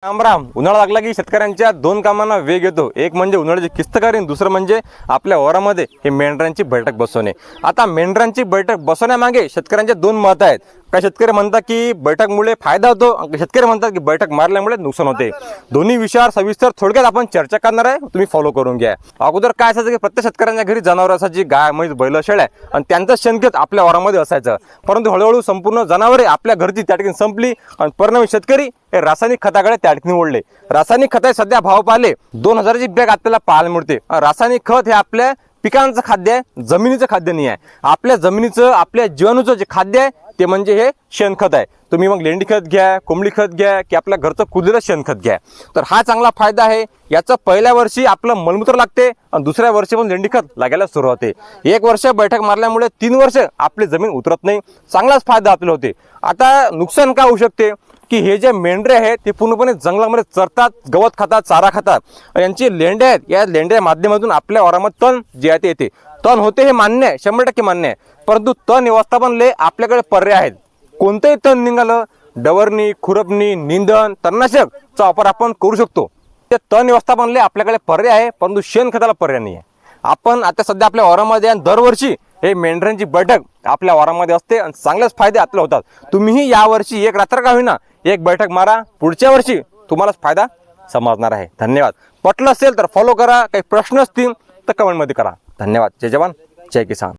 राम राम. उन्हाळा लागला की शेतकऱ्यांच्या दोन कामांना वेग येतो. एक म्हणजे उन्हाळ्याची किस्तकारी आणि दुसरं म्हणजे आपल्या वावरामध्ये हे मेंढरांची बैठक बसवणे. आता मेंढरांची बैठक बसवण्यामागे शेतकऱ्यांचे दोन मत आहेत. काही शेतकरी म्हणतात की बैठकमुळे फायदा होतो, शेतकरी म्हणतात की बैठक मारल्यामुळे नुकसान होते. दोन्ही विषयावर सविस्तर थोडक्यात आपण चर्चा करणार आहे. तुम्ही फॉलो करून घ्या. अगोदर काय असायचं की प्रत्येक शेतकऱ्यांच्या घरी जनावर असायची, गाय म्हैस बैल शेळ्या, आणि त्यांचं शेणखत आपल्या वावरामध्ये असायचं. परंतु हळूहळू संपूर्ण जनावरे आपल्या घरची त्या ठिकाणी संपली आणि परिणामी शेतकरी हे रासायनिक खताकडे त्या ठिकाणी ओढले. रासायनिक खत सध्या भाव पाहिले 2000ची बॅग आपल्याला पाहायला मिळते. रासायनिक खत हे आपल्या पिकांचं खाद्य आहे, जमिनीचं खाद्य नाही आहे. आपल्या जमिनीचं, आपल्या जीवाणूचं जे खाद्य आहे ते म्हणजे हे शेणखत आहे. तुम्ही मग लेंडी खत घ्या, कोंबडी खत घ्या की आपल्या घरचं कुजलेलं शेणखत घ्या, तर हा चांगला फायदा आहे. याचं पहिल्या वर्षी आपलं मलमूत्र लागते आणि दुसऱ्या वर्षी पण लेंडी खत लागायला सुरू होते. एक वर्ष बैठक मारल्यामुळे 3 वर्ष आपली जमीन उतरत नाही. चांगलाच फायदा आपल्याला होते. आता नुकसान का होऊ शकते की हे जे मेंढरे आहेत ते पूर्णपणे जंगलामध्ये चरतात, गवत खातात, चारा खातात. यांची लेंड्या आहेत, या लेंड्या माध्यमातून आपल्या वावरामध्ये तण जे आहे ते येते. तण होते हे मान्य आहे, 100% मान्य आहे. परंतु तण व्यवस्थापनले आपल्याकडे पर्याय आहेत. कोणतंही तण निघालं, डवरणी, खुरपणी, निंदण, तणनाशकचा वापर आपण करू शकतो. त्या तण व्यवस्थापनले आपल्याकडे पर्याय आहे, परंतु शेणखताला पर्याय नाही आहे. आपण आता सध्या आपल्या वावरामध्ये दरवर्षी हे मेंढरांची बैठक आपल्या वावरामध्ये असते आणि चांगलेच फायदे आपल्याला होतात. तुम्हीही यावर्षी एक रात्र का होईना एक बैठक मारा, पुढच्या वर्षी तुम्हालाच फायदा समजणार आहे. धन्यवाद. पटलं असेल तर फॉलो करा. काही प्रश्न असतील तर कमेंटमध्ये करा. धन्यवाद. जय जवान, जय किसान.